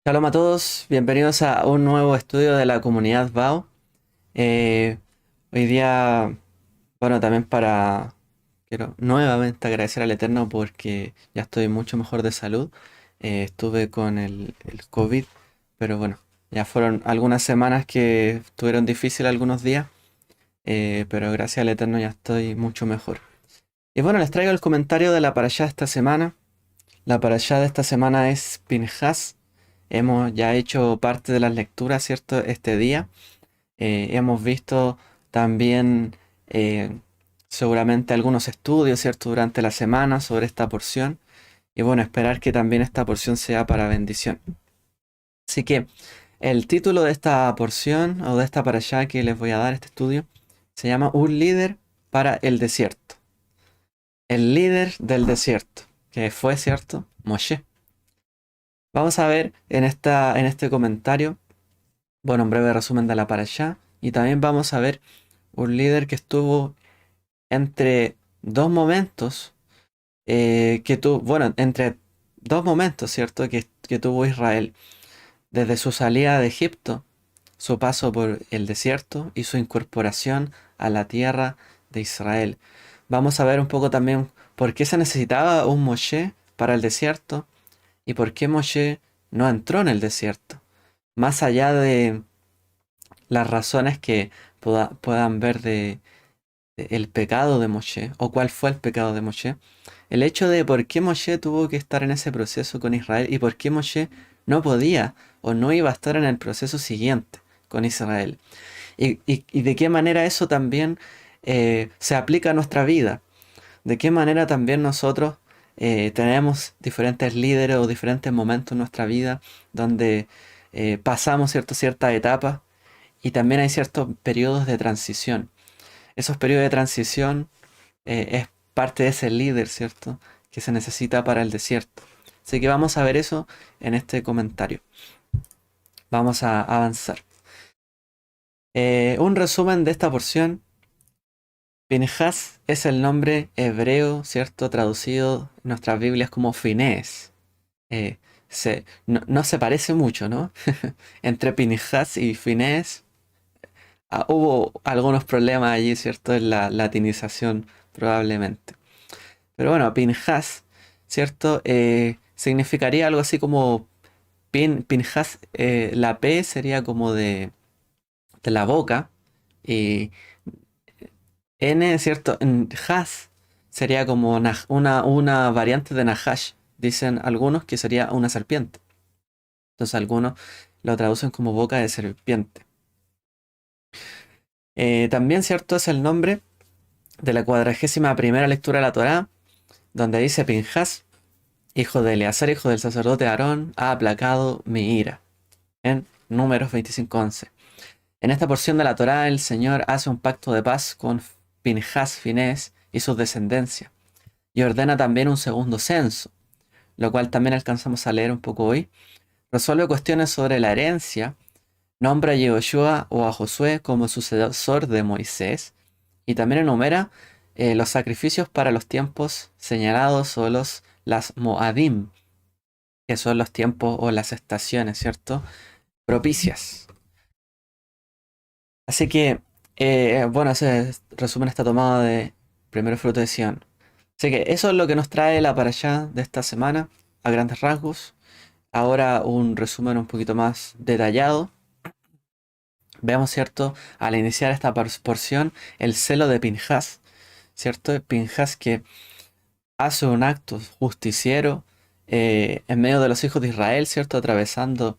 Shalom a todos, bienvenidos a un nuevo estudio de la comunidad BAO. Eh, Hoy día, también quiero nuevamente agradecer al Eterno porque ya estoy mucho mejor de salud. Estuve con el COVID, pero bueno, ya fueron algunas semanas que estuvieron difíciles algunos días, pero gracias al Eterno ya estoy mucho mejor. Y bueno, les traigo el comentario de la parashá de esta semana. La parashá de esta semana es Pinhas. Hemos ya hecho parte de las lecturas, ¿cierto? Este día. Hemos visto también seguramente algunos estudios, ¿cierto? Durante la semana sobre esta porción. Y bueno, esperar que también esta porción sea para bendición. Así que el título de esta porción o de esta parashá que les voy a dar, este estudio, se llama Un líder para el desierto. El líder del desierto, que fue, ¿cierto? Moshe. Vamos a ver en este comentario, bueno, un breve resumen de la parashá, y también vamos a ver un líder que estuvo entre dos momentos, entre dos momentos, ¿cierto? Que tuvo Israel, desde su salida de Egipto, su paso por el desierto y su incorporación a la tierra de Israel. Vamos a ver un poco también por qué se necesitaba un Moshe para el desierto y por qué Moshe no entró en el desierto. Más allá de las razones que puedan ver de el pecado de Moshe, o cuál fue el pecado de Moshe, el hecho de por qué Moshe tuvo que estar en ese proceso con Israel y por qué Moshe no podía o no iba a estar en el proceso siguiente con Israel. Y de qué manera eso también se aplica a nuestra vida. De qué manera también nosotros tenemos diferentes líderes o diferentes momentos en nuestra vida donde pasamos ciertas etapas y también hay ciertos periodos de transición. Esos periodos de transición es parte de ese líder, ¿cierto? Que se necesita para el desierto. Así que vamos a ver eso en este comentario. Vamos a avanzar. Un resumen de esta porción. Pinhas es el nombre hebreo, ¿cierto? Traducido en nuestras Biblias como Finés. Eh, no se parece mucho, ¿no? Entre Pinhas y Finés hubo algunos problemas allí, ¿cierto? En la latinización, probablemente. Pero bueno, Pinhas, ¿cierto? Significaría algo así como Pinhas, la P sería como de la boca, y N, ¿cierto? En Has sería como una variante de Nahash, dicen algunos que sería una serpiente. Entonces algunos lo traducen como boca de serpiente. También, ¿cierto? Es el nombre de la 41ª lectura de la Torá, donde dice Pinhas, hijo de Eleazar, hijo del sacerdote Aarón, ha aplacado mi ira. En Números 25:11. En esta porción de la Torá, el Señor hace un pacto de paz con Pinhas Finés y sus descendencias, y ordena también un segundo censo, lo cual también alcanzamos a leer un poco hoy. Resuelve cuestiones sobre la herencia, nombra a Yehoshua o a Josué como sucesor de Moisés, y también enumera los sacrificios para los tiempos señalados o las Moadim, que son los tiempos o las estaciones, ¿cierto? Propicias. Así que, ese resumen está tomado de Primero Fruto de Sion. Así que eso es lo que nos trae la parashá de esta semana, a grandes rasgos. Ahora un resumen un poquito más detallado. Veamos, ¿cierto? Al iniciar esta porción, el celo de Pinhas, ¿cierto? Pinhas que hace un acto justiciero en medio de los hijos de Israel, ¿cierto? Atravesando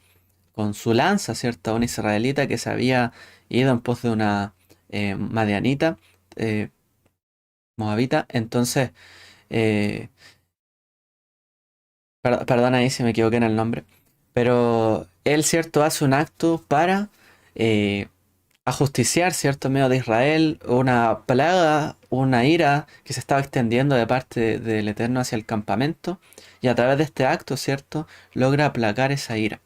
con su lanza, ¿cierto? A un israelita que se había ido en pos de una madianita, eh, moabita. Entonces, eh, perdona ahí si me equivoqué en el nombre, pero él, ¿cierto? Hace un acto para eh, ajusticiar, ¿cierto? En medio de Israel una plaga, una ira que se estaba extendiendo de parte del Eterno hacia el campamento, y a través de este acto, ¿cierto? Logra aplacar esa ira.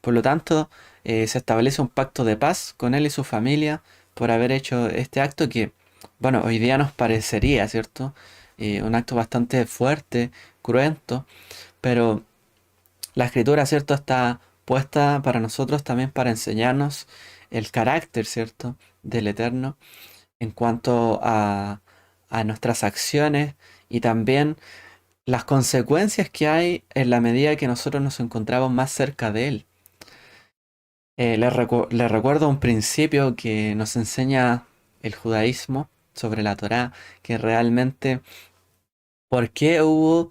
Por lo tanto, se establece un pacto de paz con él y su familia por haber hecho este acto que, bueno, hoy día nos parecería, ¿cierto? Un acto bastante fuerte, cruento, pero la escritura, ¿cierto? Está puesta para nosotros también para enseñarnos el carácter, ¿cierto?, del Eterno en cuanto a nuestras acciones y también las consecuencias que hay en la medida que nosotros nos encontramos más cerca de Él. Les recuerdo un principio que nos enseña el judaísmo sobre la Torá, que realmente por qué hubo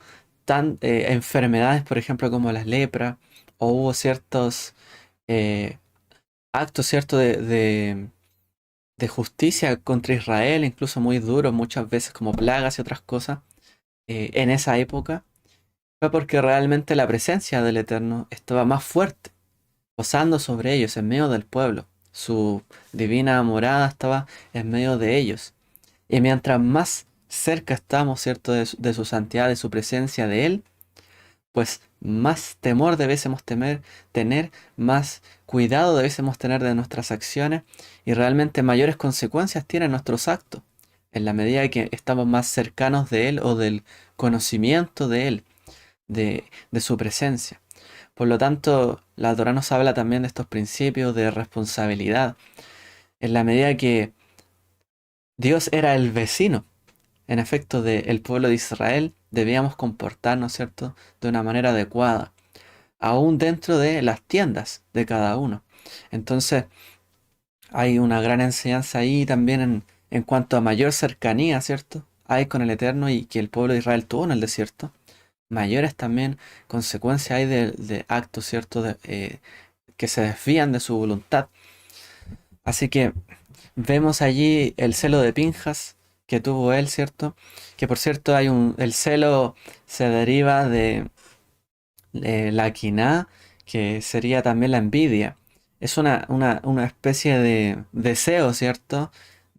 enfermedades, por ejemplo, como la lepra, o hubo ciertos eh, actos, ¿cierto?, de justicia contra Israel, incluso muy duros, muchas veces como plagas y otras cosas, en esa época, fue porque realmente la presencia del Eterno estaba más fuerte, posando sobre ellos, en medio del pueblo. Su divina morada estaba en medio de ellos. Y mientras más cerca estamos, ¿cierto?, de su santidad, de su presencia, de Él, pues más temor debésemos tener, más cuidado debésemos tener de nuestras acciones y realmente mayores consecuencias tienen nuestros actos, en la medida que estamos más cercanos de Él o del conocimiento de Él, de su presencia. Por lo tanto, la Torá nos habla también de estos principios de responsabilidad, en la medida que Dios era el vecino, en efecto, del pueblo de Israel, debíamos comportarnos, ¿cierto?, de una manera adecuada, aún dentro de las tiendas de cada uno. Entonces, hay una gran enseñanza ahí también en cuanto a mayor cercanía, ¿cierto?, hay con el Eterno y que el pueblo de Israel tuvo en el desierto. Mayores también consecuencias hay de actos, ¿cierto?, que se desvían de su voluntad. Así que vemos allí el celo de Pinjas que tuvo él, ¿cierto? Que por cierto el celo se deriva de la quiná, que sería también la envidia. Es una especie de deseo, ¿cierto?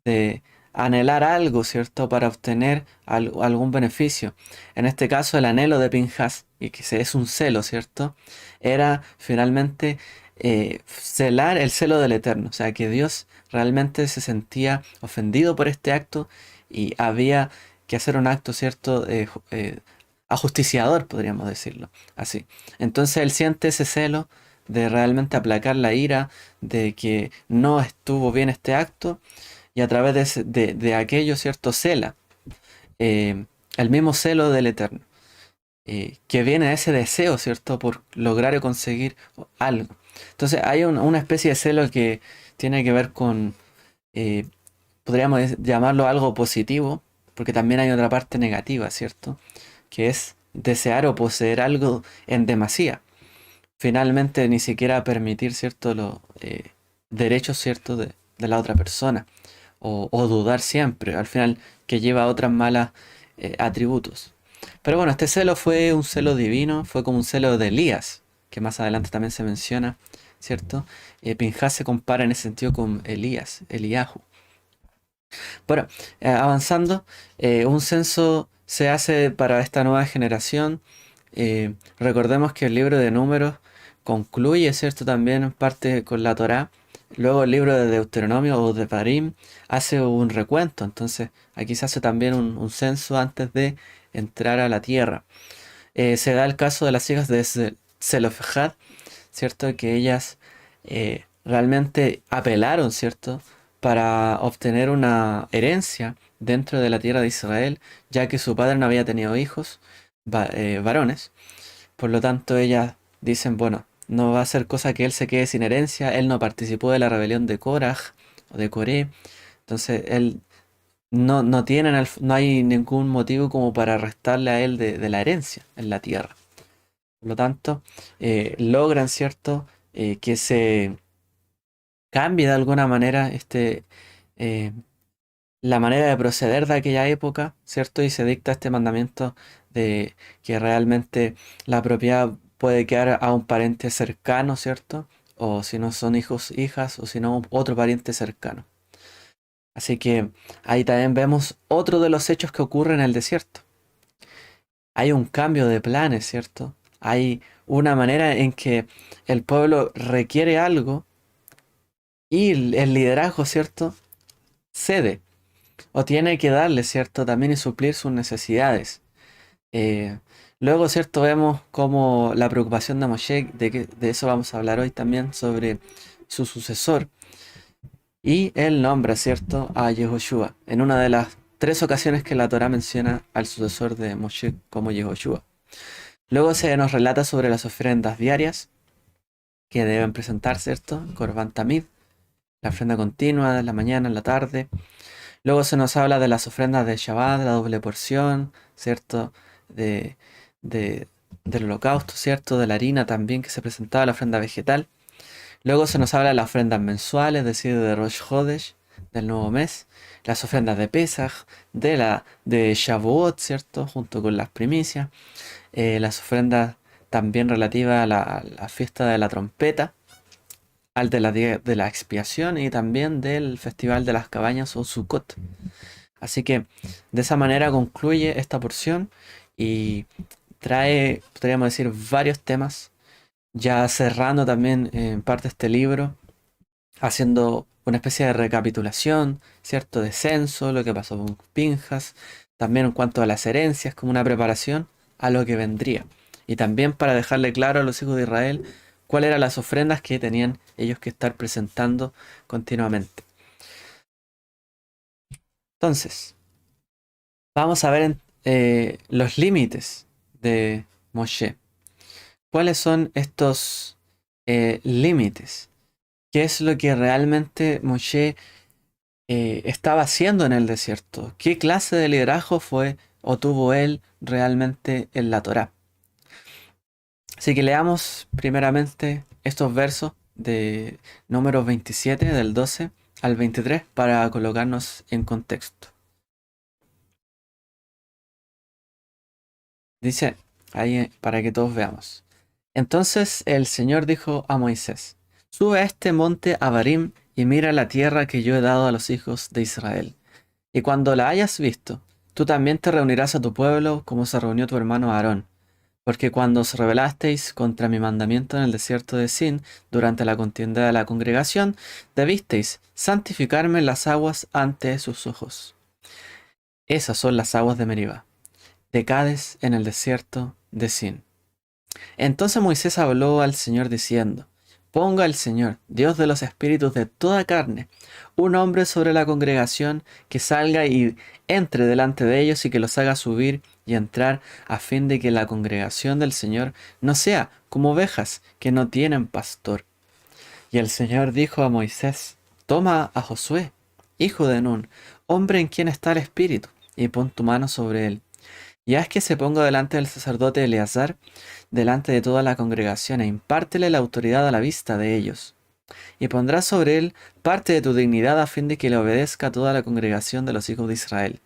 De anhelar algo, ¿cierto? Para obtener algún beneficio. En este caso, el anhelo de Pinjas, y que es un celo, ¿cierto? Era finalmente celar el celo del Eterno. O sea, que Dios realmente se sentía ofendido por este acto y había que hacer un acto, ¿cierto? Ajusticiador, podríamos decirlo así. Entonces él siente ese celo de realmente aplacar la ira de que no estuvo bien este acto y a través de aquello, ¿cierto? Cela eh, el mismo celo del Eterno, que viene de ese deseo, ¿cierto? Por lograr o conseguir algo. Entonces hay una especie de celo que tiene que ver con, eh, podríamos llamarlo algo positivo, porque también hay otra parte negativa, ¿cierto? Que es desear o poseer algo en demasía. Finalmente ni siquiera permitir, ¿cierto?, los derechos, ¿cierto?, de la otra persona. O dudar siempre, al final, que lleva a otras malas atributos. Pero bueno, este celo fue un celo divino, fue como un celo de Elías, que más adelante también se menciona, ¿cierto? Pinhas se compara en ese sentido con Elías, Eliyahu. Bueno, avanzando, un censo se hace para esta nueva generación. Recordemos que el libro de Números concluye, ¿cierto? También en parte con la Torá. Luego el libro de Deuteronomio o de Parim hace un recuento. Entonces aquí se hace también un censo antes de entrar a la tierra. Se da el caso de las hijas de Zelofejad, ¿cierto? Que ellas realmente apelaron, ¿cierto? Para obtener una herencia dentro de la tierra de Israel, ya que su padre no había tenido hijos varones. Por lo tanto, ellas dicen, bueno, no va a ser cosa que él se quede sin herencia, él no participó de la rebelión de Korah o de Coré, entonces él no hay ningún motivo como para restarle a él de la herencia en la tierra. Por lo tanto, logran, ¿cierto?, que se cambie de alguna manera eh, la manera de proceder de aquella época, ¿cierto? Y se dicta este mandamiento de que realmente la propiedad puede quedar a un pariente cercano, ¿cierto? O si no son hijos, hijas, o si no, otro pariente cercano. Así que ahí también vemos otro de los hechos que ocurren en el desierto. Hay un cambio de planes, ¿cierto? Hay una manera en que el pueblo requiere algo y el liderazgo, ¿cierto?, cede o tiene que darle, ¿cierto?, también y suplir sus necesidades. Eh, Luego, ¿cierto? Vemos como la preocupación de Moshe, de eso vamos a hablar hoy también, sobre su sucesor. Y él nombra, ¿cierto?, a Yehoshua en una de las tres ocasiones que la Torá menciona al sucesor de Moshe como Yehoshua. Luego se nos relata sobre las ofrendas diarias que deben presentar, ¿cierto? Korban Tamid, la ofrenda continua, en la mañana, en la tarde. Luego se nos habla de las ofrendas de Shabbat, la doble porción, ¿cierto? De, de- del holocausto, ¿cierto? De la harina también que se presentaba, la ofrenda vegetal. Luego se nos habla de las ofrendas mensuales, es decir, de Rosh Hodesh, del nuevo mes. Las ofrendas de Pesach, de Shavuot, ¿cierto? Junto con las primicias. Las ofrendas también relativas a la fiesta de la trompeta, al de la expiación y también del festival de las cabañas o Sukkot. Así que de esa manera concluye esta porción y trae, podríamos decir, varios temas, ya cerrando también en parte este libro, haciendo una especie de recapitulación, cierto descenso, lo que pasó con Pinjas, también en cuanto a las herencias, como una preparación a lo que vendría. Y también para dejarle claro a los hijos de Israel cuáles eran las ofrendas que tenían ellos que estar presentando continuamente. Entonces, vamos a ver los límites de Moshe. ¿Cuáles son estos límites? ¿Qué es lo que realmente Moshe estaba haciendo en el desierto? ¿Qué clase de liderazgo fue o tuvo él realmente en la Torá? Así que leamos primeramente estos versos de números 27, del 12 al 23, para colocarnos en contexto. Dice ahí para que todos veamos. Entonces el Señor dijo a Moisés: Sube a este monte Abarim y mira la tierra que yo he dado a los hijos de Israel. Y cuando la hayas visto, tú también te reunirás a tu pueblo como se reunió tu hermano Aarón. Porque cuando os rebelasteis contra mi mandamiento en el desierto de Sin, durante la contienda de la congregación, debisteis santificarme en las aguas ante sus ojos. Esas son las aguas de Meribá, de Cades en el desierto de Sin. Entonces Moisés habló al Señor diciendo: Ponga el Señor, Dios de los espíritus de toda carne, un hombre sobre la congregación que salga y entre delante de ellos y que los haga subir y entrar, a fin de que la congregación del Señor no sea como ovejas que no tienen pastor. Y el Señor dijo a Moisés: Toma a Josué, hijo de Nun, hombre en quien está el espíritu, y pon tu mano sobre él. Y haz que se ponga delante del sacerdote Eleazar, delante de toda la congregación, e impártele la autoridad a la vista de ellos. Y pondrás sobre él parte de tu dignidad a fin de que le obedezca toda la congregación de los hijos de Israel.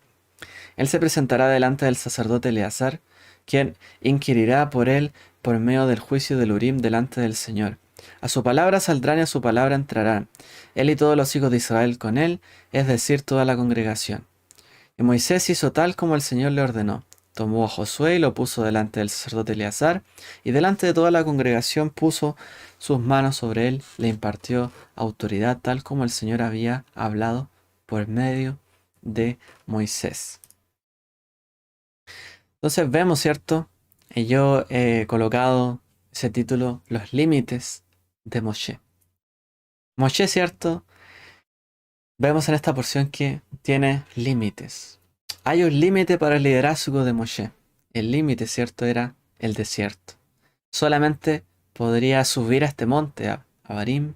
Él se presentará delante del sacerdote Eleazar, quien inquirirá por él por medio del juicio del Urim delante del Señor. A su palabra saldrán y a su palabra entrarán, él y todos los hijos de Israel con él, es decir, toda la congregación. Y Moisés hizo tal como el Señor le ordenó. Tomó a Josué y lo puso delante del sacerdote Eleazar, y delante de toda la congregación puso sus manos sobre él, le impartió autoridad tal como el Señor había hablado por medio de Moisés. Entonces vemos, ¿cierto? Y yo he colocado ese título, Los límites de Moshe. Moshe, ¿cierto? Vemos en esta porción que tiene límites. Hay un límite para el liderazgo de Moshe. El límite, ¿cierto? Era el desierto. Solamente podría subir a este monte, a Abarim,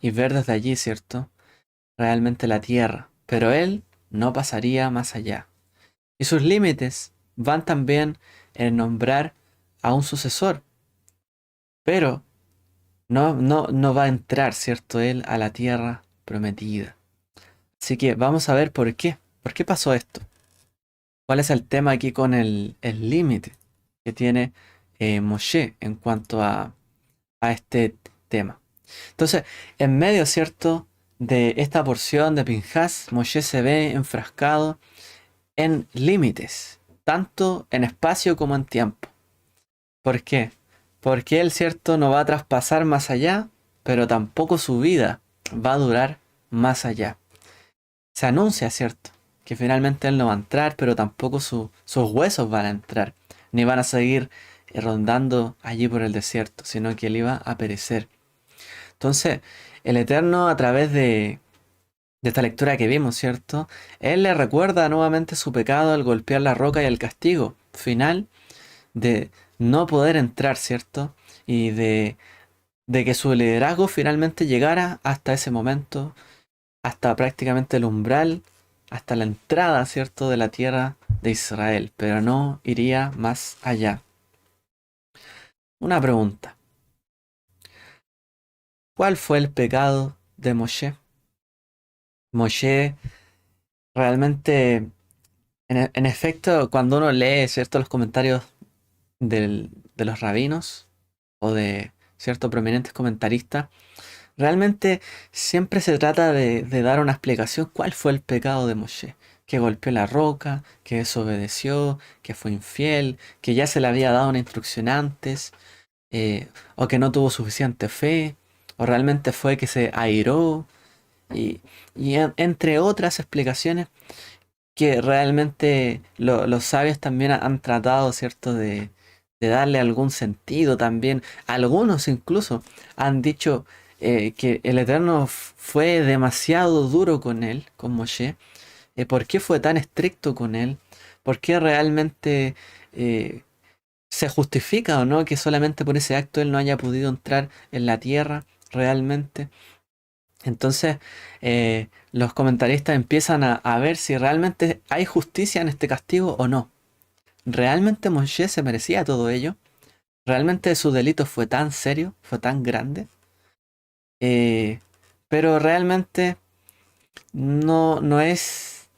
y ver desde allí, ¿cierto? Realmente la tierra. Pero él no pasaría más allá. Y sus límites van también en nombrar a un sucesor. Pero no va a entrar, ¿cierto? Él a la tierra prometida. Así que vamos a ver por qué. ¿Por qué pasó esto? ¿Cuál es el tema aquí con el límite que tiene Moshe en cuanto a este tema? Entonces, en medio, ¿cierto?, de esta porción de Pinhas, Moshe se ve enfrascado en límites, tanto en espacio como en tiempo. ¿Por qué? Porque él, ¿cierto?, no va a traspasar más allá, pero tampoco su vida va a durar más allá. Se anuncia, ¿cierto?, que finalmente él no va a entrar, pero tampoco sus huesos van a entrar ni van a seguir rondando allí por el desierto, sino que él iba a perecer. Entonces, el Eterno, a través de esta lectura que vimos, ¿cierto? Él le recuerda nuevamente su pecado al golpear la roca y el castigo final de no poder entrar, ¿cierto? Y de que su liderazgo finalmente llegara hasta ese momento, hasta prácticamente el umbral, hasta la entrada, ¿cierto?, de la tierra de Israel, pero no iría más allá. Una pregunta. ¿Cuál fue el pecado de Moshe? Moshe realmente, en efecto, cuando uno lee, ¿cierto?, los comentarios de los rabinos o de ciertos prominentes comentaristas, realmente siempre se trata de dar una explicación cuál fue el pecado de Moshe. Que golpeó la roca, que desobedeció, que fue infiel, que ya se le había dado una instrucción antes, o que no tuvo suficiente fe, o realmente fue que se airó, y, entre otras explicaciones que realmente los sabios también han tratado, ¿cierto?, de darle algún sentido también. Algunos incluso han dicho que el Eterno fue demasiado duro con él, con Moshe. ¿Por qué fue tan estricto con él? ¿Por qué realmente se justifica o no que solamente por ese acto él no haya podido entrar en la tierra realmente? Entonces, los comentaristas empiezan a ver si realmente hay justicia en este castigo o no. ¿Realmente Moshe se merecía todo ello? ¿Realmente su delito fue tan serio? ¿Fue tan grande? Eh, pero realmente no es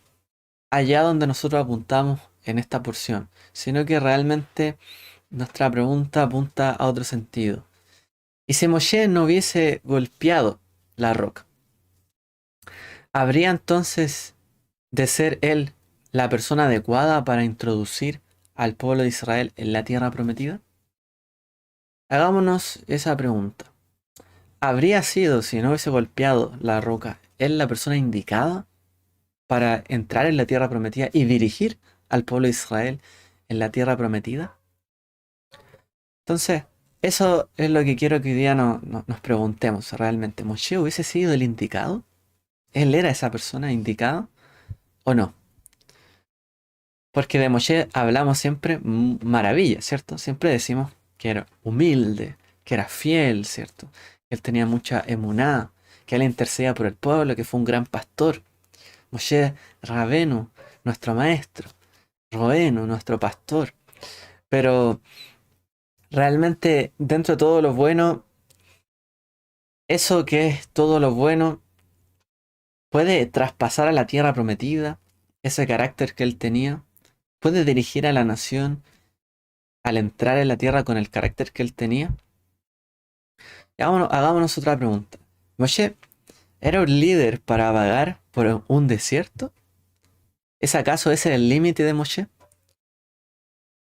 allá donde nosotros apuntamos en esta porción, sino que realmente nuestra pregunta apunta a otro sentido. ¿Y si Moshe no hubiese golpeado la roca? ¿Habría entonces de ser él la persona adecuada para introducir al pueblo de Israel en la tierra prometida? Hagámonos esa pregunta. ¿Habría sido, si no hubiese golpeado la roca, él la persona indicada para entrar en la tierra prometida y dirigir al pueblo de Israel en la tierra prometida? Entonces, eso es lo que quiero que hoy día nos preguntemos realmente. ¿Moshe hubiese sido el indicado? ¿Él era esa persona indicada o no? Porque de Moshe hablamos siempre maravillas, ¿cierto? Siempre decimos que era humilde, que era fiel, ¿cierto? Que él tenía mucha emuná, que él intercedía por el pueblo, que fue un gran pastor. Moshe Rabenu, nuestro maestro. Roenu, nuestro pastor. Pero realmente dentro de todo lo bueno, eso que es todo lo bueno, puede traspasar a la tierra prometida, ese carácter que él tenía, puede dirigir a la nación al entrar en la tierra con el carácter que él tenía. Y hagámonos otra pregunta. ¿Moshe era un líder para vagar por un desierto? ¿Es acaso ese el límite de Moshe?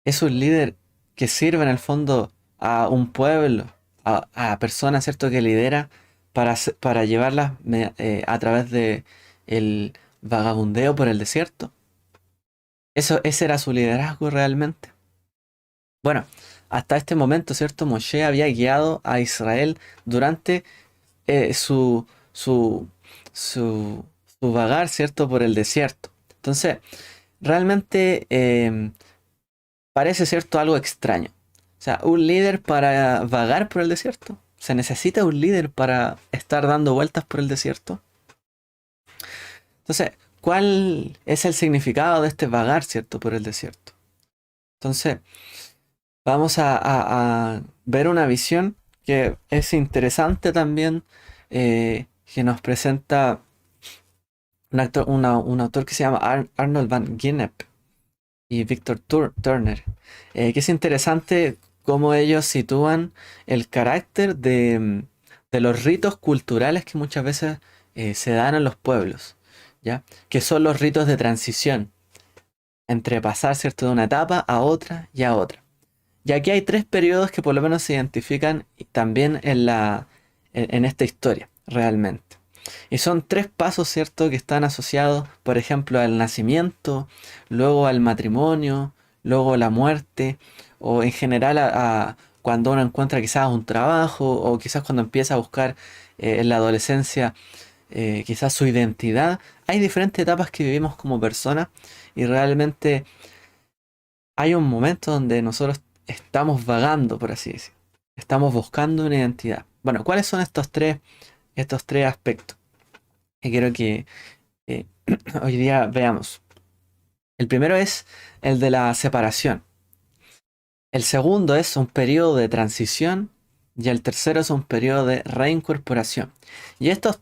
¿Es un líder que sirve en el fondo a un pueblo, a personas, ¿cierto?, que lidera para llevarlas a través de el vagabundeo por el desierto? ¿Ese era su liderazgo realmente? Bueno, hasta este momento, ¿cierto? Moshe había guiado a Israel durante eh, su, su, su vagar, ¿cierto?, por el desierto. Entonces, realmente parece, ¿cierto?, algo extraño. O sea, un líder para vagar por el desierto. ¿Se necesita un líder para estar dando vueltas por el desierto? Entonces, ¿cuál es el significado de este vagar, ¿cierto?, por el desierto? Entonces, vamos a ver una visión que es interesante también, que nos presenta un autor que se llama Arnold van Gennep y Victor Turner, que es interesante cómo ellos sitúan el carácter de los ritos culturales que muchas veces se dan en los pueblos, ¿ya? Que son los ritos de transición, entre pasar, ¿cierto?, de una etapa a otra y a otra. Y aquí hay tres periodos que por lo menos se identifican también en esta historia, realmente. Y son tres pasos, ¿cierto?, que están asociados, por ejemplo, al nacimiento, luego al matrimonio, luego la muerte, o en general cuando uno encuentra quizás un trabajo, o quizás cuando empieza a buscar en la adolescencia quizás su identidad. Hay diferentes etapas que vivimos como personas y realmente hay un momento donde nosotros estamos vagando, por así decirlo. Estamos buscando una identidad. Bueno, ¿cuáles son estos tres aspectos que quiero que eh, hoy día veamos? El primero es el de la separación. El segundo es un periodo de transición y el tercero es un periodo de reincorporación. Y estas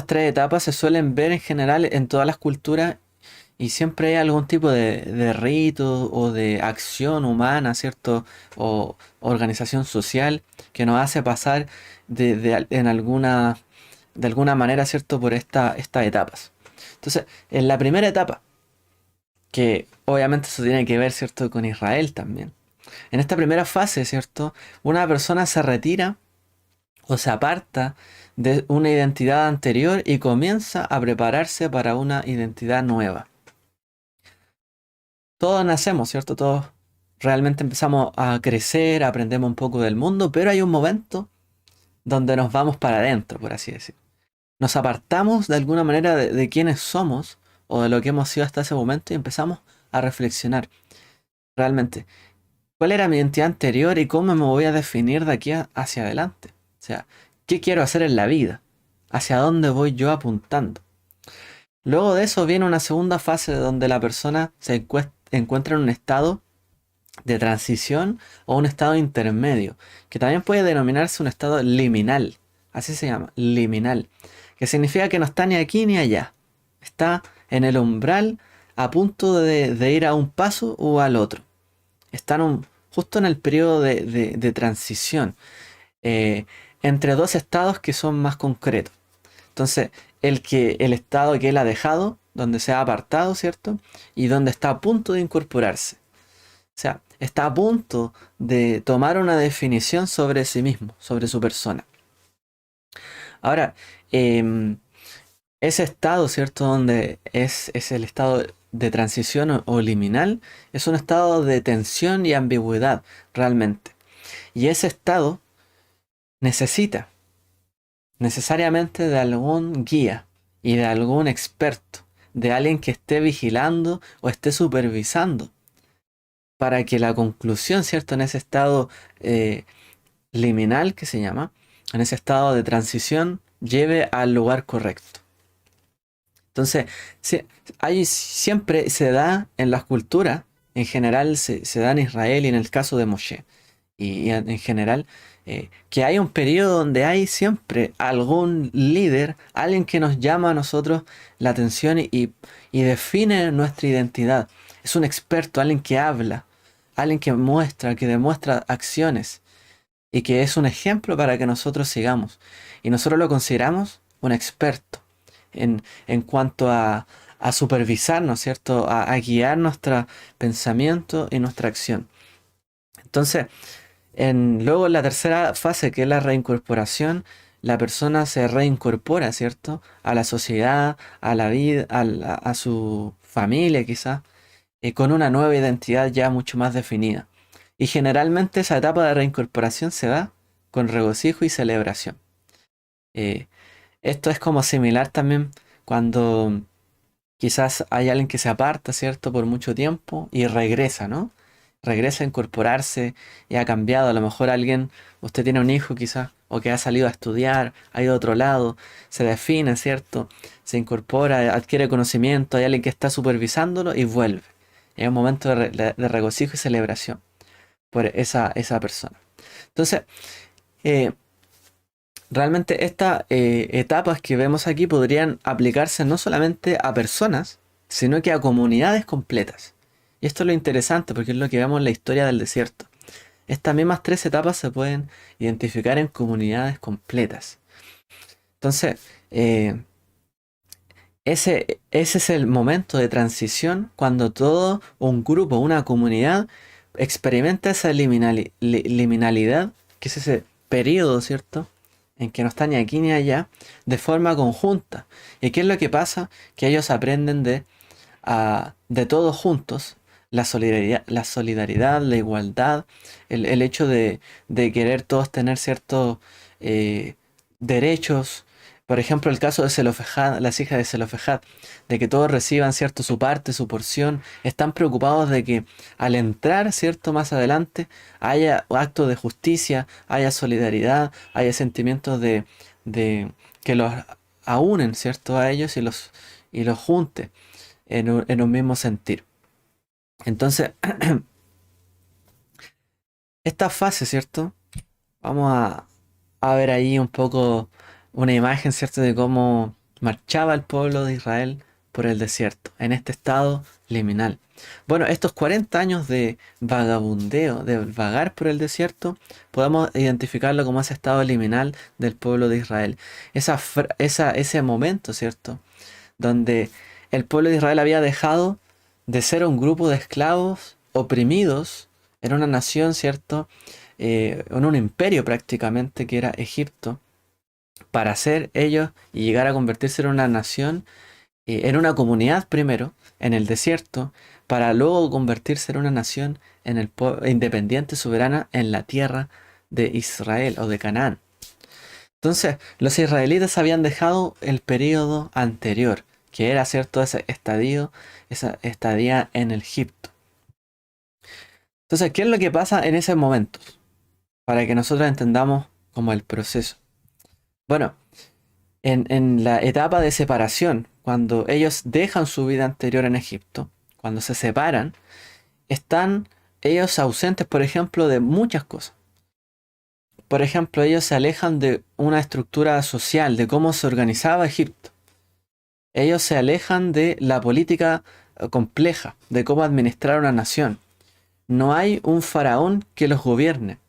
tres etapas se suelen ver en general en todas las culturas y siempre hay algún tipo de rito o de acción humana, ¿cierto? O organización social que nos hace pasar de alguna manera, ¿cierto? Por estas etapas. Entonces, en la primera etapa, que obviamente eso tiene que ver, ¿cierto? Con Israel también. En esta primera fase, ¿cierto? Una persona se retira o se aparta de una identidad anterior y comienza a prepararse para una identidad nueva. Todos nacemos, ¿cierto? Todos realmente empezamos a crecer, aprendemos un poco del mundo, pero hay un momento donde nos vamos para adentro, por así decir. Nos apartamos de alguna manera de quiénes somos o de lo que hemos sido hasta ese momento y empezamos a reflexionar realmente cuál era mi identidad anterior y cómo me voy a definir de aquí hacia adelante. O sea, ¿qué quiero hacer en la vida? ¿Hacia dónde voy yo apuntando? Luego de eso viene una segunda fase donde la persona se encuentra en un estado de transición o un estado intermedio, que también puede denominarse un estado liminal. Así se llama, liminal, que significa que no está ni aquí ni allá. Está en el umbral a punto de ir a un paso o al otro. Está justo en el periodo de transición eh, entre dos estados que son más concretos. Entonces, el estado que él ha dejado, donde se ha apartado, ¿cierto? Y donde está a punto de incorporarse. O sea, está a punto de tomar una definición sobre sí mismo, sobre su persona. Ahora, ese estado, ¿cierto? Donde es el estado de transición o liminal, es un estado de tensión y ambigüedad, realmente. Y ese estado necesita necesariamente de algún guía y de algún experto, de alguien que esté vigilando o esté supervisando, para que la conclusión, ¿cierto? En ese estado eh, liminal que se llama, en ese estado de transición, lleve al lugar correcto. Entonces, siempre se da en las culturas, en general se da en Israel y en el caso de Moshe, y en general, que hay un periodo donde hay siempre algún líder, alguien que nos llama a nosotros la atención y define nuestra identidad. Es un experto, alguien que habla, alguien que muestra, que demuestra acciones y que es un ejemplo para que nosotros sigamos. Y nosotros lo consideramos un experto en cuanto a supervisarnos, ¿cierto? A guiar nuestro pensamiento y nuestra acción. Entonces, luego en la tercera fase, que es la reincorporación, la persona se reincorpora, ¿cierto? A la sociedad, a la vida, a su familia quizás, con una nueva identidad ya mucho más definida. Y generalmente esa etapa de reincorporación se da con regocijo y celebración. Eh, Esto es como similar también cuando quizás hay alguien que se aparta, ¿cierto? Por mucho tiempo y regresa, ¿no? Regresa a incorporarse y ha cambiado. A lo mejor usted tiene un hijo quizás, o que ha salido a estudiar, ha ido a otro lado, se define, ¿cierto? Se incorpora, adquiere conocimiento, hay alguien que está supervisándolo y vuelve. Es un momento de regocijo y celebración por esa persona. Entonces, eh, realmente estas etapas que vemos aquí podrían aplicarse no solamente a personas, sino que a comunidades completas. Y esto es lo interesante porque es lo que vemos en la historia del desierto. Estas mismas tres etapas se pueden identificar en comunidades completas. Entonces, ese es el momento de transición cuando todo un grupo, una comunidad, experimenta esa liminalidad, que es ese periodo, ¿cierto? En que no está ni aquí ni allá, de forma conjunta. ¿Y qué es lo que pasa? Que ellos aprenden de todos juntos, la solidaridad, la igualdad, el hecho de querer todos tener ciertos eh, derechos. Por ejemplo, el caso de Zelofejad, las hijas de Zelofejad, de que todos reciban, ¿cierto?, su parte, su porción. Están preocupados de que al entrar, ¿cierto?, más adelante, haya actos de justicia, haya solidaridad, haya sentimientos de que los aúnen, ¿cierto?, a ellos y los junte en un mismo sentir. Entonces, esta fase, ¿cierto? Vamos a ver ahí un poco una imagen, ¿cierto?, de cómo marchaba el pueblo de Israel por el desierto, en este estado liminal. Bueno, estos 40 años de vagabundeo, de vagar por el desierto, podemos identificarlo como ese estado liminal del pueblo de Israel. Ese momento, ¿cierto?, donde el pueblo de Israel había dejado de ser un grupo de esclavos oprimidos en una nación, ¿cierto? En un imperio prácticamente que era Egipto, para ser ellos y llegar a convertirse en una nación, en una comunidad primero, en el desierto, para luego convertirse en una nación independiente, soberana, en la tierra de Israel o de Canaán. Entonces, los israelitas habían dejado el periodo anterior, que era cierto ese estadio, esa estadía en Egipto. Entonces, ¿qué es lo que pasa en esos momentos? Para que nosotros entendamos como el proceso. Bueno, en la etapa de separación, cuando ellos dejan su vida anterior en Egipto, cuando se separan, están ellos ausentes, por ejemplo, de muchas cosas. Por ejemplo, ellos se alejan de una estructura social, de cómo se organizaba Egipto. Ellos se alejan de la política compleja, de cómo administrar una nación. No hay un faraón que los gobierne,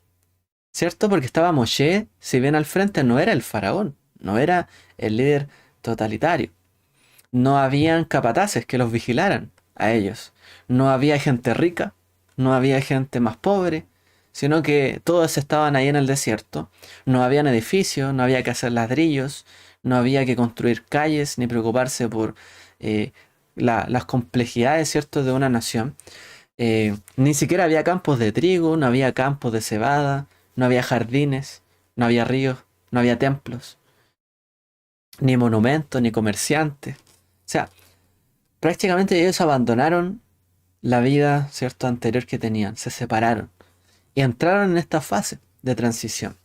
¿cierto? Porque estaba Moshe, si bien al frente, no era el faraón, no era el líder totalitario. No habían capataces que los vigilaran a ellos. No había gente rica, no había gente más pobre, sino que todos estaban ahí en el desierto. No habían edificios, no había que hacer ladrillos, no había que construir calles ni preocuparse por eh, las complejidades, ¿cierto?, de una nación. Ni siquiera había campos de trigo, no había campos de cebada, no había jardines, no había ríos, no había templos, ni monumentos, ni comerciantes. O sea, prácticamente ellos abandonaron la vida, ¿cierto?, anterior que tenían, se separaron y entraron en esta fase de transición,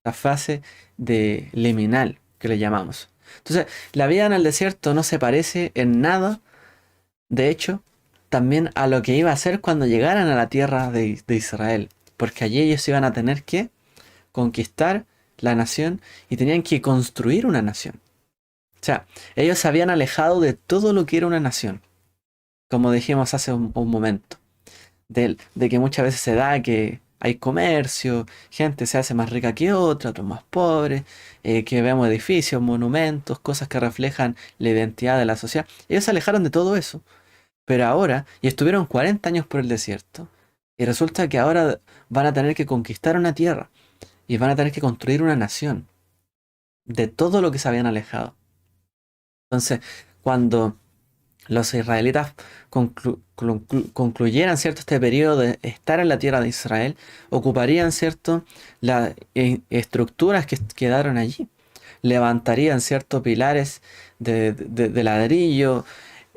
la fase de liminal que le llamamos. Entonces, la vida en el desierto no se parece en nada, de hecho, también a lo que iba a ser cuando llegaran a la tierra de Israel, porque allí ellos iban a tener que conquistar la nación y tenían que construir una nación. O sea, ellos se habían alejado de todo lo que era una nación, como dijimos hace un momento, de que muchas veces se da que hay comercio, gente se hace más rica que otra, otros más pobres, que vemos edificios, monumentos, cosas que reflejan la identidad de la sociedad. Ellos se alejaron de todo eso, pero ahora, y estuvieron 40 años por el desierto, y resulta que ahora van a tener que conquistar una tierra y van a tener que construir una nación de todo lo que se habían alejado. Entonces, cuando los israelitas concluyeran, ¿cierto?, este periodo de estar en la tierra de Israel, ocuparían, ¿cierto?, las estructuras que quedaron allí. Levantarían, ¿cierto?, pilares de ladrillo,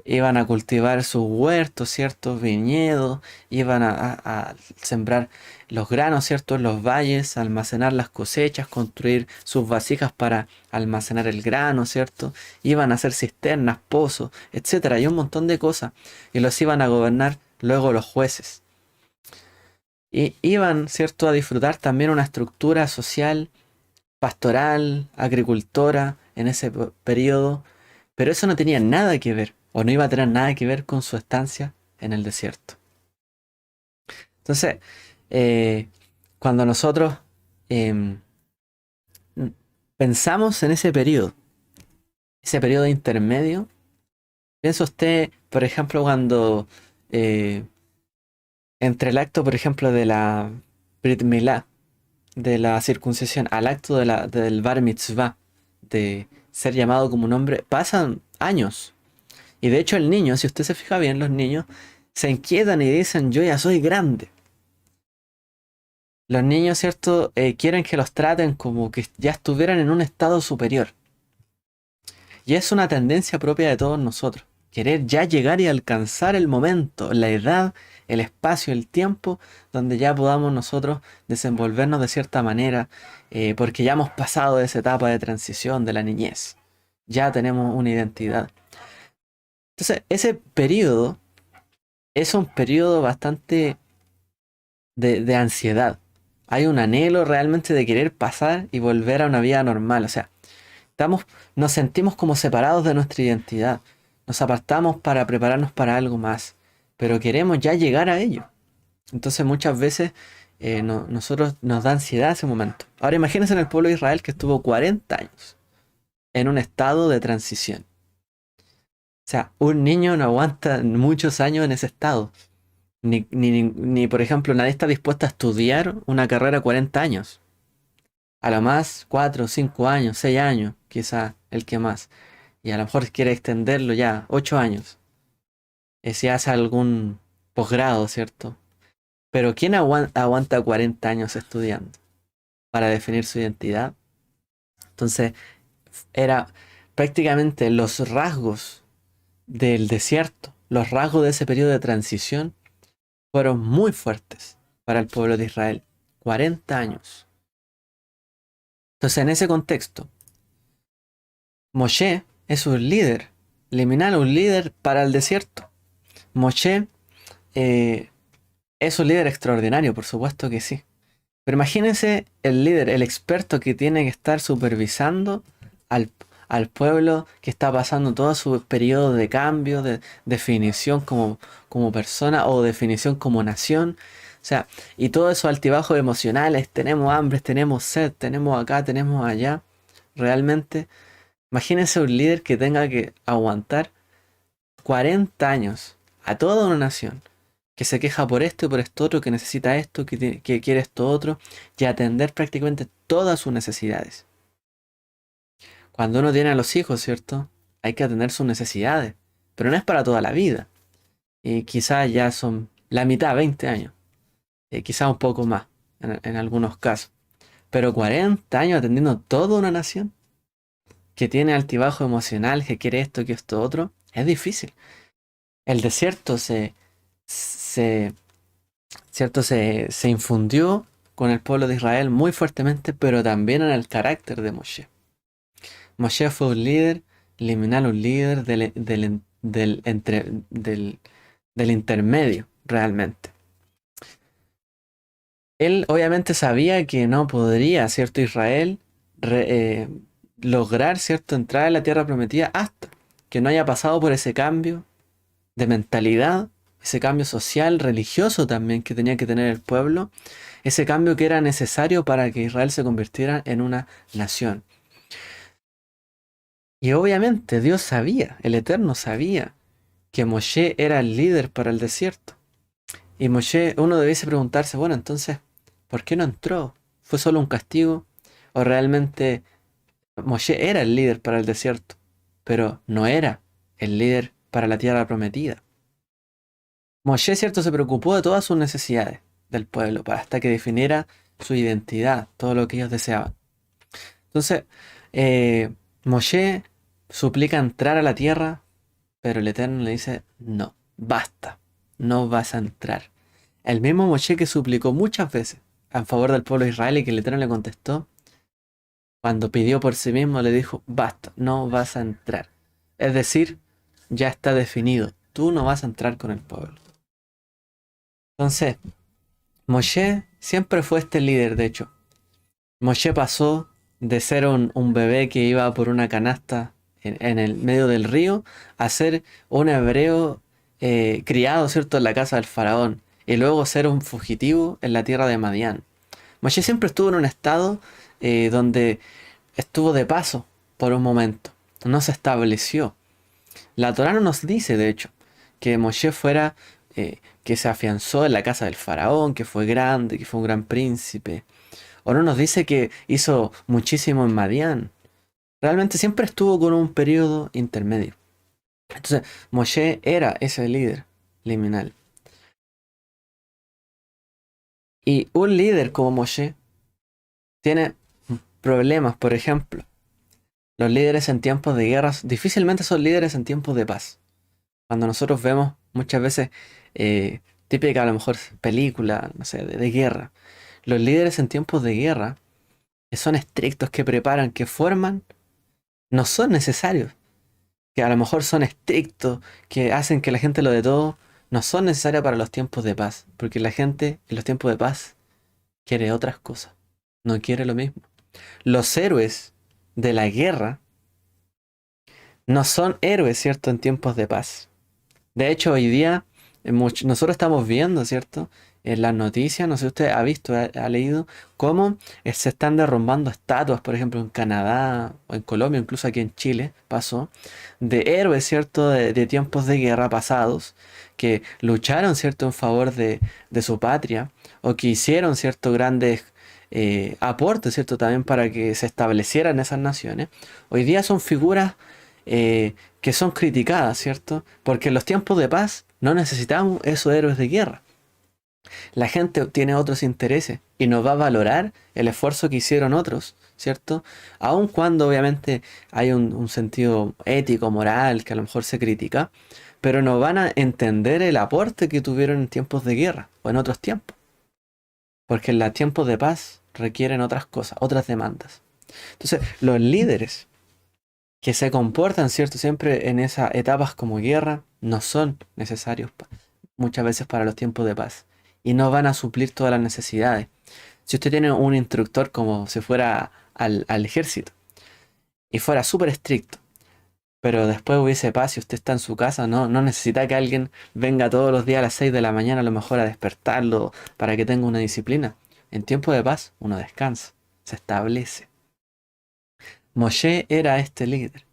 iban a cultivar sus huertos, ciertos viñedos, iban a sembrar los granos, ciertos en los valles, almacenar las cosechas, construir sus vasijas para almacenar el grano, cierto, iban a hacer cisternas, pozos, etcétera, y un montón de cosas, y los iban a gobernar luego los jueces. Y iban, cierto, a disfrutar también una estructura social, pastoral, agricultora en ese periodo, pero eso no tenía nada que ver, o no iba a tener nada que ver con su estancia en el desierto. Entonces, eh, cuando nosotros em, pensamos en ese periodo intermedio, piensa usted, por ejemplo, cuando eh, entre el acto, por ejemplo, de la Brit Milá, de la circuncisión, al acto del Bar Mitzvah, de ser llamado como un hombre, pasan años. Y de hecho el niño, si usted se fija bien, los niños se inquietan y dicen, yo ya soy grande. Los niños, ¿cierto? Quieren que los traten como que ya estuvieran en un estado superior. Y es una tendencia propia de todos nosotros. Querer ya llegar y alcanzar el momento, la edad, el espacio, el tiempo, donde ya podamos nosotros desenvolvernos de cierta manera, porque ya hemos pasado de esa etapa de transición de la niñez. Ya tenemos una identidad. Entonces, ese periodo es un periodo bastante de ansiedad. Hay un anhelo realmente de querer pasar y volver a una vida normal. O sea, nos sentimos como separados de nuestra identidad. Nos apartamos para prepararnos para algo más. Pero queremos ya llegar a ello. Entonces muchas veces nosotros nos da ansiedad ese momento. Ahora imagínense en el pueblo de Israel que estuvo 40 años en un estado de transición. O sea, un niño no aguanta muchos años en ese estado. Ni, por ejemplo, nadie está dispuesto a estudiar una carrera 40 años. A lo más 4, 5 años, 6 años, quizá el que más. Y a lo mejor quiere extenderlo ya, 8 años. Si hace algún posgrado, ¿cierto? Pero ¿quién aguanta 40 años estudiando para definir su identidad? Entonces, era prácticamente los rasgos del desierto, los rasgos de ese periodo de transición fueron muy fuertes para el pueblo de Israel. 40 años. Entonces, en ese contexto, Moshe es un líder, liminal, un líder para el desierto. Moshe es un líder extraordinario, por supuesto que sí. Pero imagínense el líder, el experto que tiene que estar supervisando al, al pueblo que está pasando todo su periodo de cambio, de definición como persona o definición como nación. O sea, y todos esos altibajos emocionales, tenemos hambre, tenemos sed, tenemos acá, tenemos allá. Realmente, imagínense un líder que tenga que aguantar 40 años a toda una nación que se queja por esto y por esto otro, que necesita esto, que quiere esto otro, y atender prácticamente todas sus necesidades. Cuando uno tiene a los hijos, ¿cierto? Hay que atender sus necesidades, pero no es para toda la vida. Y quizás ya son la mitad, 20 años, quizás un poco más en algunos casos. Pero 40 años atendiendo toda una nación que tiene altibajo emocional, que quiere esto, que esto otro, es difícil. El desierto se ¿cierto? Se infundió con el pueblo de Israel muy fuertemente, pero también en el carácter de Moshe. Moshe fue un líder, liminal, un líder del intermedio, realmente. Él obviamente sabía que no podría, ¿cierto? Israel lograr, ¿cierto? Entrar en la tierra prometida hasta que no haya pasado por ese cambio de mentalidad, ese cambio social, religioso también que tenía que tener el pueblo, ese cambio que era necesario para que Israel se convirtiera en una nación. Y obviamente Dios sabía, el Eterno sabía que Moshe era el líder para el desierto. Y Moshe, uno debiese preguntarse, bueno, entonces, ¿por qué no entró? ¿Fue solo un castigo? ¿O realmente Moshe era el líder para el desierto, pero no era el líder para la tierra prometida? Moshe, cierto, se preocupó de todas sus necesidades del pueblo hasta que definiera su identidad, todo lo que ellos deseaban. Entonces, Moshe suplica entrar a la tierra, pero el Eterno le dice, no, basta, no vas a entrar. El mismo Moshe que suplicó muchas veces a favor del pueblo de Israel y que el Eterno le contestó, cuando pidió por sí mismo le dijo, basta, no vas a entrar. Es decir, ya está definido, tú no vas a entrar con el pueblo. Entonces, Moshe siempre fue este líder, de hecho. Moshe pasó de ser un bebé que iba por una canasta en el medio del río a ser un hebreo criado, ¿cierto?, en la casa del faraón y luego ser un fugitivo en la tierra de Madián. Moshe siempre estuvo en un estado donde estuvo de paso por un momento, no se estableció. La Torá no nos dice, de hecho, que Moshe fuera, que se afianzó en la casa del faraón, que fue grande, que fue un gran príncipe. O no nos dice que hizo muchísimo en Madián. Realmente siempre estuvo con un periodo intermedio. Entonces, Moshe era ese líder liminal. Y un líder como Moshe tiene problemas, por ejemplo. Los líderes en tiempos de guerras difícilmente son líderes en tiempos de paz. Cuando nosotros vemos muchas veces, típica a lo mejor película, no sé, de guerra, los líderes en tiempos de guerra, que son estrictos, que preparan, que forman, no son necesarios. Que a lo mejor son estrictos, que hacen que la gente lo de todo, no son necesarios para los tiempos de paz. Porque la gente en los tiempos de paz quiere otras cosas, no quiere lo mismo. Los héroes de la guerra no son héroes, ¿cierto?, en tiempos de paz. De hecho, hoy día nosotros estamos viendo, ¿cierto? En las noticias, no sé si usted ha visto, ha leído, cómo se están derrumbando estatuas, por ejemplo, en Canadá o en Colombia, incluso aquí en Chile pasó, de héroes, ¿cierto? De tiempos de guerra pasados, que lucharon, ¿cierto?, en favor de su patria, o que hicieron, ¿cierto?, grandes aportes, ¿cierto?, también para que se establecieran esas naciones. Hoy día son figuras que son criticadas, ¿cierto? Porque en los tiempos de paz no necesitamos esos héroes de guerra. La gente tiene otros intereses y nos va a valorar el esfuerzo que hicieron otros, ¿cierto? Aun cuando obviamente hay un sentido ético, moral, que a lo mejor se critica, pero no van a entender el aporte que tuvieron en tiempos de guerra o en otros tiempos. Porque en los tiempos de paz requieren otras cosas, otras demandas. Entonces, los líderes que se comportan, ¿cierto? Siempre en esas etapas como guerra, no son necesarios muchas veces para los tiempos de paz. Y no van a suplir todas las necesidades. Si usted tiene un instructor como si fuera al ejército y fuera súper estricto, pero después hubiese paz y usted está en su casa, no necesita que alguien venga todos los días a las 6 de la mañana a lo mejor a despertarlo para que tenga una disciplina. En tiempo de paz uno descansa, se establece. Moshe era este líder,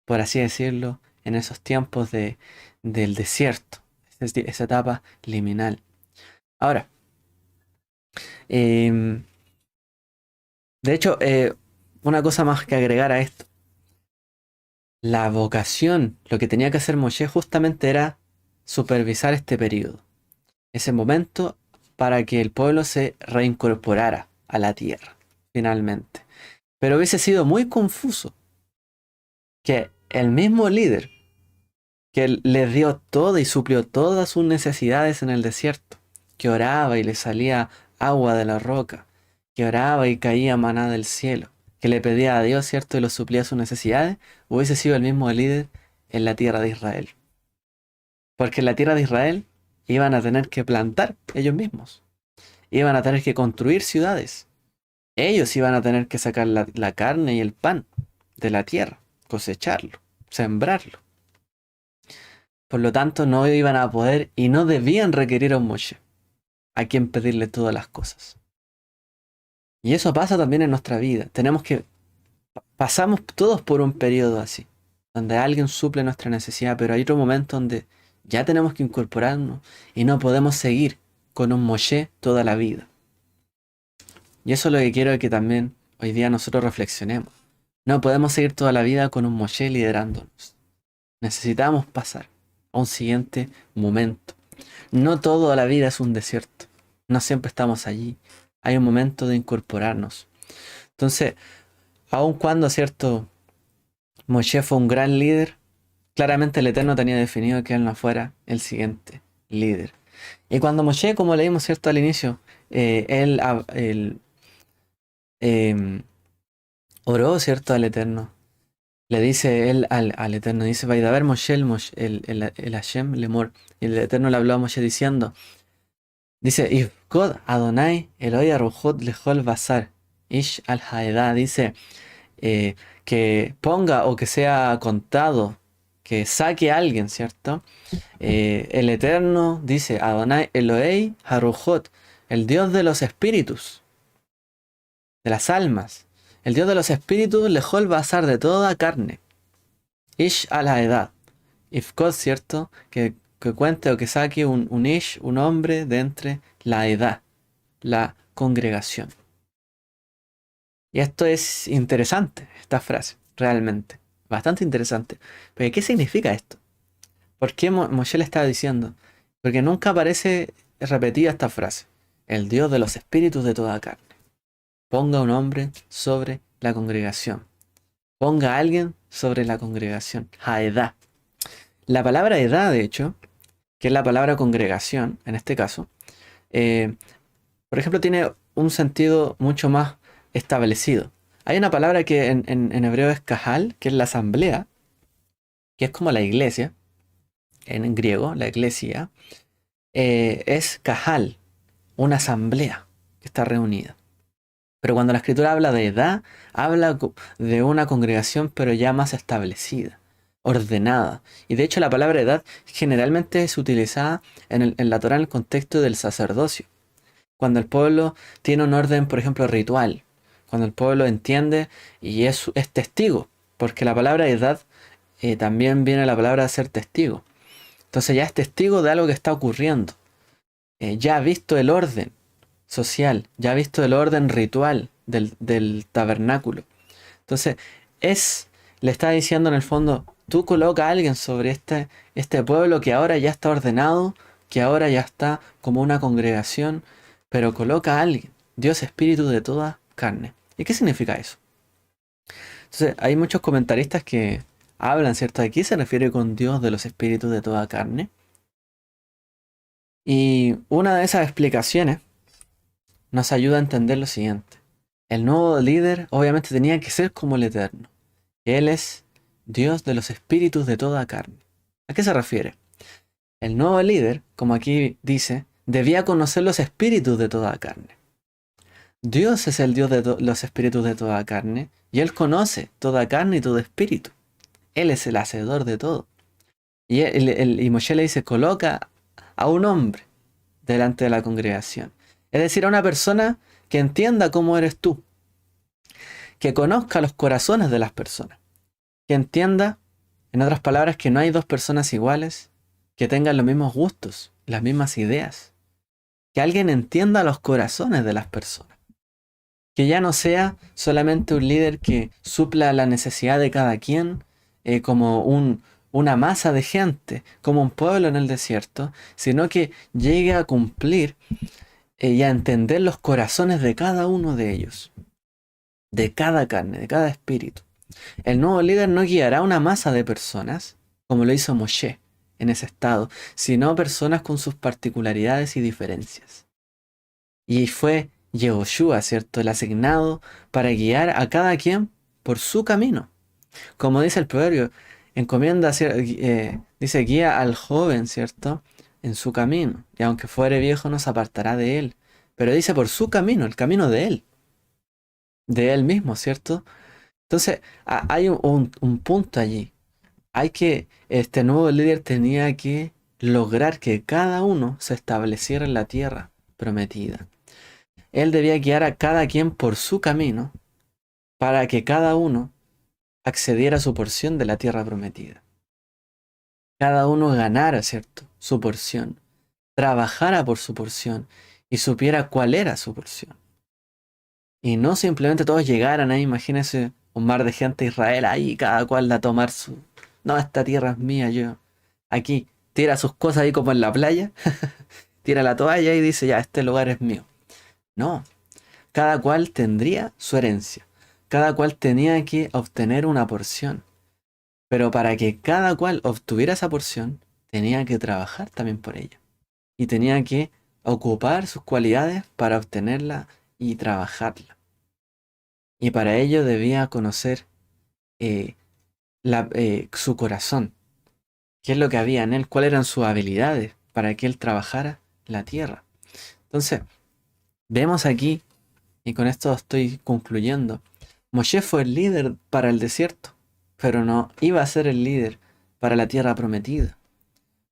por así decirlo, en esos tiempos del desierto, esa etapa liminal. Ahora, em, de hecho, una cosa más que agregar a esto, la vocación, lo que tenía que hacer Moshe justamente era supervisar este periodo, ese momento para que el pueblo se reincorporara a la tierra, finalmente. Pero hubiese sido muy confuso que el mismo líder que les dio todo y suplió todas sus necesidades en el desierto, que oraba y le salía agua de la roca, que oraba y caía maná del cielo, que le pedía a Dios, ¿cierto?, y lo suplía sus necesidades, hubiese sido el mismo líder en la tierra de Israel. Porque en la tierra de Israel iban a tener que plantar ellos mismos, iban a tener que construir ciudades, ellos iban a tener que sacar la carne y el pan de la tierra, cosecharlo, sembrarlo. Por lo tanto, no iban a poder y no debían requerir a un Moshe, a quien pedirle todas las cosas. Y eso pasa también en nuestra vida. Pasamos todos por un periodo así, donde alguien suple nuestra necesidad, pero hay otro momento donde ya tenemos que incorporarnos y no podemos seguir con un Moshe toda la vida. Y eso es lo que quiero que también hoy día nosotros reflexionemos. No podemos seguir toda la vida con un Moshe liderándonos. Necesitamos pasar a un siguiente momento. No toda la vida es un desierto. No siempre estamos allí. Hay un momento de incorporarnos. Entonces, aun cuando, cierto, Moshe fue un gran líder, claramente el Eterno tenía definido que él no fuera el siguiente líder. Y cuando Moshe, como leímos, cierto, al inicio, él em, oró, cierto, al Eterno. Le dice él al Eterno, dice, Vaidaber Moshe, el Hashem Lemor. Y el Eterno le habló a Moshe diciendo, dice, Ifkod Adonai Eloi Arujot Lejol Basar, Ish al Haedá, dice, que ponga o que sea contado, que saque a alguien, ¿cierto? El Eterno dice, Adonai Elohei Harujot, el Dios de los espíritus, de las almas, el Dios de los espíritus, Lejol Basar, de toda carne, Ish a la edad. Ifkod, ¿cierto? Que cuente o que saque un Ish, un hombre de entre la edad, la congregación. Y esto es interesante, esta frase, realmente. Bastante interesante. Pero ¿qué significa esto? ¿Por qué Moshe le estaba diciendo? Porque nunca aparece repetida esta frase. El Dios de los espíritus de toda carne. Ponga un hombre sobre la congregación. Ponga a alguien sobre la congregación. Haedá. La palabra edad, de hecho, que es la palabra congregación, en este caso, eh, por ejemplo, tiene un sentido mucho más establecido. Hay una palabra que en hebreo es kahal, que es la asamblea, que es como la iglesia, en griego, la iglesia, es kahal, una asamblea que está reunida. Pero cuando la escritura habla de edad, habla de una congregación, pero ya más establecida, ordenada. Y de hecho la palabra edad generalmente es utilizada en la Torá en el contexto del sacerdocio. Cuando el pueblo tiene un orden, por ejemplo, ritual. Cuando el pueblo entiende y es testigo. Porque la palabra edad también viene la palabra ser testigo. Entonces ya es testigo de algo que está ocurriendo. Ya ha visto el orden social, ya ha visto el orden ritual del tabernáculo. Entonces, le está diciendo en el fondo, tú coloca a alguien sobre este pueblo que ahora ya está ordenado, que ahora ya está como una congregación, pero coloca a alguien, Dios espíritu de toda carne. ¿Y qué significa eso? Entonces, hay muchos comentaristas que hablan, ¿cierto? Aquí se refiere con Dios de los espíritus de toda carne. Y una de esas explicaciones nos ayuda a entender lo siguiente. El nuevo líder obviamente tenía que ser como el Eterno. Él es Dios de los espíritus de toda carne. ¿A qué se refiere? El nuevo líder, como aquí dice, debía conocer los espíritus de toda carne. Dios es el Dios de los espíritus de toda carne y Él conoce toda carne y todo espíritu. Él es el hacedor de todo. Y Moshe le dice, coloca a un hombre delante de la congregación. Es decir, a una persona que entienda cómo eres tú, que conozca los corazones de las personas, que entienda, en otras palabras, que no hay dos personas iguales, que tengan los mismos gustos, las mismas ideas, que alguien entienda los corazones de las personas, que ya no sea solamente un líder que supla la necesidad de cada quien, como una masa de gente, como un pueblo en el desierto, sino que llegue a cumplir y a entender los corazones de cada uno de ellos, de cada carne, de cada espíritu. El nuevo líder no guiará una masa de personas, como lo hizo Moshe en ese estado, sino personas con sus particularidades y diferencias. Y fue Yehoshua, ¿cierto?, el asignado para guiar a cada quien por su camino. Como dice el proverbio, encomienda, dice, guía al joven, ¿cierto?, en su camino, y aunque fuere viejo no se apartará de él. Pero dice por su camino, el camino de él mismo, ¿cierto? Entonces, hay un punto allí. Este nuevo líder tenía que lograr que cada uno se estableciera en la tierra prometida. Él debía guiar a cada quien por su camino para que cada uno accediera a su porción de la tierra prometida. Cada uno ganara, ¿cierto?, su porción, trabajara por su porción y supiera cuál era su porción. Y no simplemente todos llegaran ahí, imagínense un mar de gente de Israel ahí, cada cual a tomar su... No, esta tierra es mía, yo. Aquí, tira sus cosas ahí como en la playa, tira la toalla y dice, ya, este lugar es mío. No, cada cual tendría su herencia, cada cual tenía que obtener una porción. Pero para que cada cual obtuviera esa porción, tenía que trabajar también por ella. Y tenía que ocupar sus cualidades para obtenerla y trabajarla. Y para ello debía conocer eh, su corazón, qué es lo que había en él, cuáles eran sus habilidades para que él trabajara la tierra. Entonces, vemos aquí, y con esto estoy concluyendo, Moshe fue el líder para el desierto, pero no iba a ser el líder para la tierra prometida.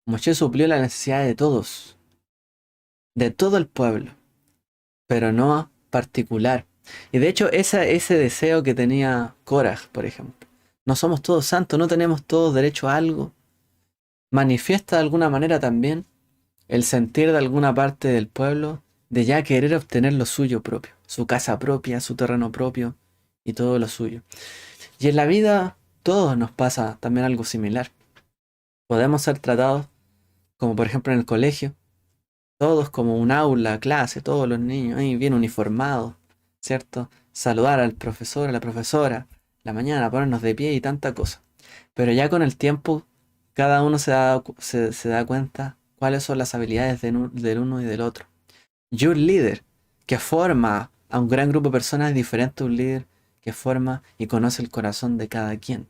Moshe suplió la necesidad de todos, de todo el pueblo, pero no particular. Y de hecho, ese deseo que tenía Korah, por ejemplo, no somos todos santos, no tenemos todos derecho a algo, manifiesta de alguna manera también el sentir de alguna parte del pueblo de ya querer obtener lo suyo propio, su casa propia, su terreno propio y todo lo suyo. Y en la vida todos nos pasa también algo similar. Podemos ser tratados como por ejemplo en el colegio, todos como un aula, clase, todos los niños ahí bien uniformados, ¿cierto? Saludar al profesor, a la profesora, la mañana, ponernos de pie y tanta cosa. Pero ya con el tiempo, cada uno se da cuenta cuáles son las habilidades del uno y del otro. Y un líder que forma a un gran grupo de personas es diferente a un líder que forma y conoce el corazón de cada quien,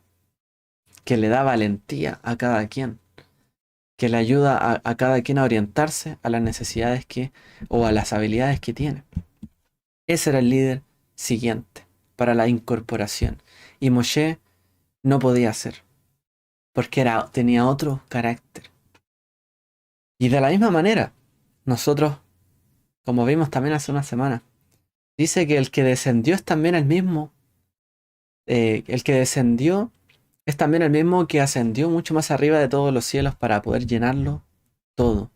que le da valentía a cada quien, que le ayuda a cada quien a orientarse a las necesidades o a las habilidades que tiene. Ese era el líder siguiente para la incorporación. Y Moshe no podía ser, porque tenía otro carácter. Y de la misma manera, nosotros, como vimos también hace una semana, dice que el que descendió es también el mismo, el que descendió es también el mismo que ascendió mucho más arriba de todos los cielos para poder llenarlo todo,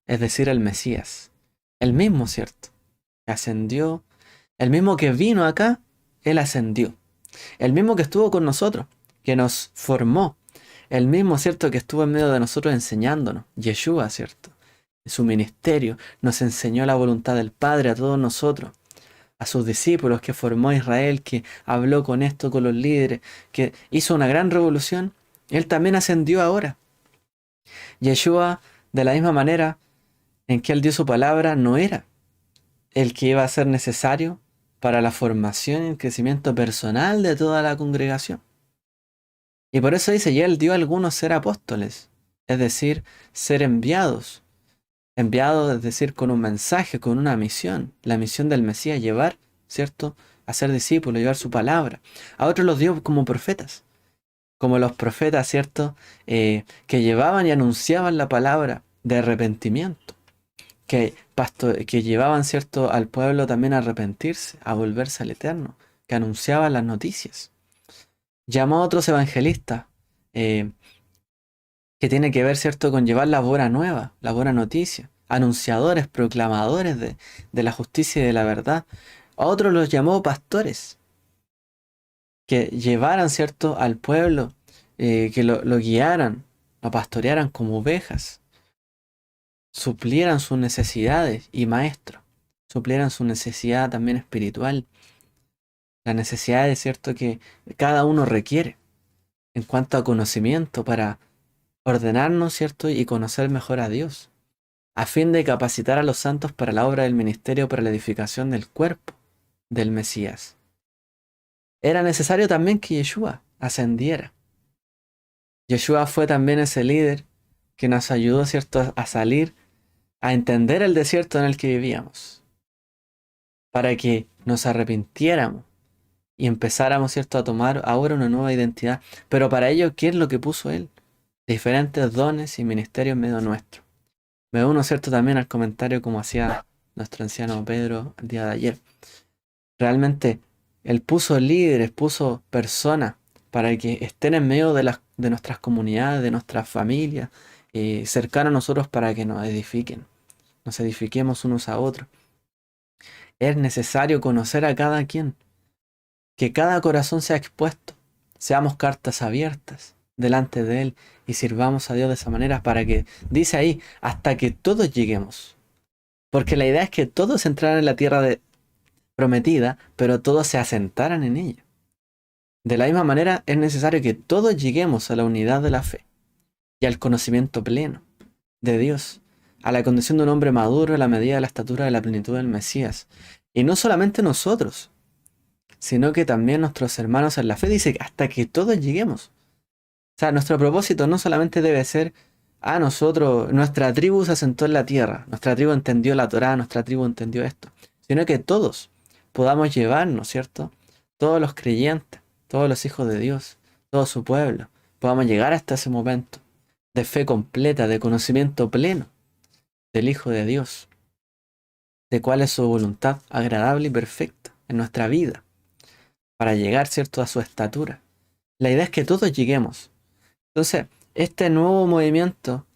es decir, el Mesías. El mismo, ¿cierto? Que ascendió, el mismo que vino acá, él ascendió. El mismo que estuvo con nosotros, que nos formó. El mismo, ¿cierto?, que estuvo en medio de nosotros enseñándonos. Yeshua, ¿cierto? Su ministerio nos enseñó la voluntad del Padre a todos nosotros, a sus discípulos, que formó a Israel, que habló con esto, con los líderes, que hizo una gran revolución. Él también ascendió ahora. Yeshua, de la misma manera en que él dio su palabra, no era el que iba a ser necesario para la formación y el crecimiento personal de toda la congregación. Y por eso dice, y él dio a algunos ser apóstoles, es decir, ser enviados. Enviados, es decir, con un mensaje, con una misión. La misión del Mesías, llevar, ¿cierto?, a ser discípulos, llevar su palabra. A otros los dio como profetas, como los profetas, ¿cierto?, que llevaban y anunciaban la palabra de arrepentimiento, que llevaban, ¿cierto?, al pueblo también a arrepentirse, a volverse al Eterno, que anunciaban las noticias. Llamó a otros evangelistas, eh, que tiene que ver, ¿cierto?, con llevar la buena nueva, la buena noticia. Anunciadores, proclamadores de la justicia y de la verdad. A otros los llamó pastores, que llevaran, ¿cierto?, al pueblo, que lo guiaran, lo pastorearan como ovejas, suplieran sus necesidades y maestros, suplieran su necesidad también espiritual, las necesidades, ¿cierto?, que cada uno requiere en cuanto a conocimiento para ordenarnos, ¿cierto?, y conocer mejor a Dios, a fin de capacitar a los santos para la obra del ministerio, para la edificación del cuerpo del Mesías. Era necesario también que Yeshua ascendiera. Yeshua fue también ese líder que nos ayudó, ¿cierto?, a salir, a entender el desierto en el que vivíamos, para que nos arrepintiéramos y empezáramos, ¿cierto?, a tomar ahora una nueva identidad. Pero para ello, ¿qué es lo que puso Él? Diferentes dones y ministerios en medio nuestro. Me uno, ¿cierto?, también al comentario como hacía nuestro anciano Pedro el día de ayer. Realmente, Él puso líderes, puso personas para que estén en medio de nuestras comunidades, de nuestras familias, cercanos a nosotros para que nos edifiquen, nos edifiquemos unos a otros. Es necesario conocer a cada quien, que cada corazón sea expuesto, seamos cartas abiertas delante de Él y sirvamos a Dios de esa manera para que, dice ahí, hasta que todos lleguemos. Porque la idea es que todos entraran en la tierra prometida, pero todos se asentaran en ella. De la misma manera, es necesario que todos lleguemos a la unidad de la fe y al conocimiento pleno de Dios, a la condición de un hombre maduro a la medida de la estatura de la plenitud del Mesías. Y no solamente nosotros, sino que también nuestros hermanos en la fe. Dice hasta que todos lleguemos. O sea, nuestro propósito no solamente debe ser, nosotros, nuestra tribu se asentó en la tierra, nuestra tribu entendió la Torá, nuestra tribu entendió esto, sino que todos podamos llevarnos, ¿cierto? Todos los creyentes, todos los hijos de Dios, todo su pueblo, podamos llegar hasta ese momento de fe completa, de conocimiento pleno del Hijo de Dios, de cuál es su voluntad agradable y perfecta en nuestra vida, para llegar, ¿cierto?, a su estatura. La idea es que todos lleguemos. Entonces, este nuevo movimiento,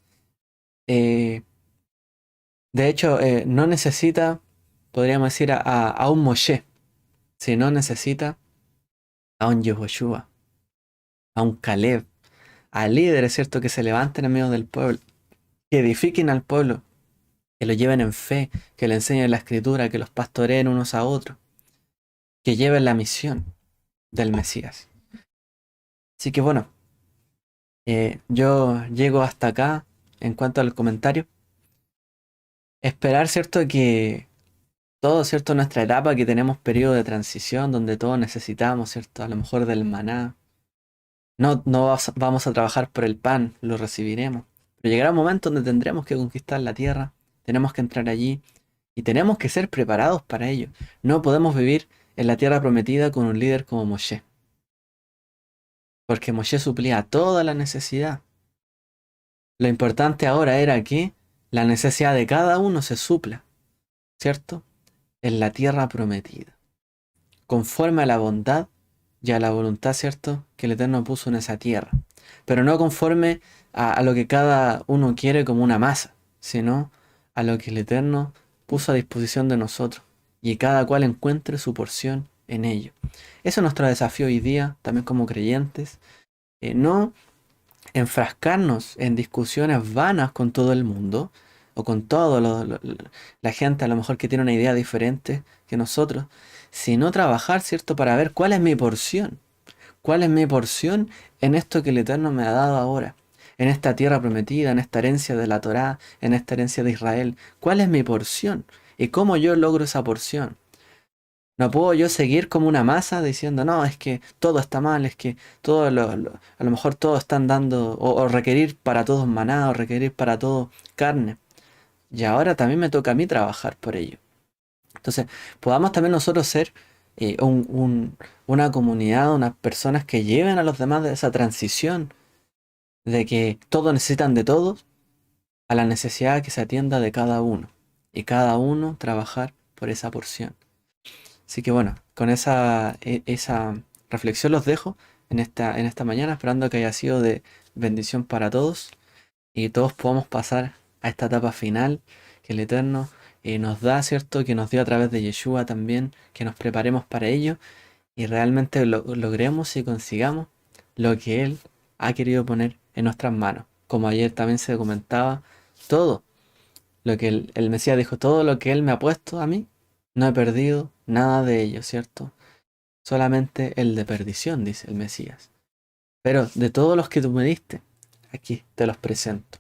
de hecho, no necesita, podríamos decir, a un Moshe, sino necesita a un Yehoshua, a un Caleb, a líderes, ¿cierto? Que se levanten en medio del pueblo, que edifiquen al pueblo, que lo lleven en fe, que le enseñen la escritura, que los pastoreen unos a otros, que lleven la misión del Mesías. Así que bueno, yo llego hasta acá en cuanto al comentario. Esperar, ¿cierto? Que todo, ¿cierto? Nuestra etapa, que tenemos periodo de transición donde todos necesitamos, ¿cierto? A lo mejor del maná. No vamos a trabajar por el pan, lo recibiremos. Pero llegará un momento donde tendremos que conquistar la tierra, tenemos que entrar allí y tenemos que ser preparados para ello. No podemos vivir en la tierra prometida con un líder como Moshe, porque Moshe suplía toda la necesidad. Lo importante ahora era que la necesidad de cada uno se supla, ¿cierto? En la tierra prometida, conforme a la bondad y a la voluntad, ¿cierto? Que el Eterno puso en esa tierra. Pero no conforme a lo que cada uno quiere como una masa, sino a lo que el Eterno puso a disposición de nosotros y cada cual encuentre su porción en ello. Eso es nuestro desafío hoy día, también como creyentes. No enfrascarnos en discusiones vanas con todo el mundo o con todo la gente a lo mejor que tiene una idea diferente que nosotros, sino trabajar, ¿cierto? Para ver cuál es mi porción. ¿Cuál es mi porción en esto que el Eterno me ha dado ahora? En esta tierra prometida, en esta herencia de la Torá, en esta herencia de Israel. ¿Cuál es mi porción? ¿Y cómo yo logro esa porción? No puedo yo seguir como una masa diciendo, no, es que todo está mal, es que a lo mejor todos están dando, o requerir para todos maná, o requerir para todos carne. Y ahora también me toca a mí trabajar por ello. Entonces, podamos también nosotros ser una comunidad, unas personas que lleven a los demás de esa transición de que todos necesitan de todos a la necesidad que se atienda de cada uno y cada uno trabajar por esa porción. Así que bueno, con esa reflexión los dejo en esta mañana, esperando que haya sido de bendición para todos y todos podamos pasar a esta etapa final que el Eterno nos da, ¿cierto? Que nos dio a través de Yeshua también, que nos preparemos para ello y realmente logremos y consigamos lo que Él ha querido poner en nuestras manos. Como ayer también se comentaba, todo lo que el Mesías dijo, todo lo que Él me ha puesto a mí, no he perdido nada de ello, ¿cierto? Solamente el de perdición, dice el Mesías. Pero de todos los que tú me diste, aquí te los presento.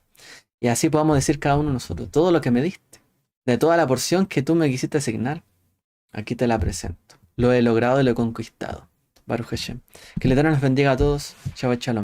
Y así podamos decir cada uno de nosotros, todo lo que me diste, de toda la porción que tú me quisiste asignar, aquí te la presento. Lo he logrado y lo he conquistado. Baruch Hashem. Que el Eterno nos bendiga a todos. Shabbat Shalom.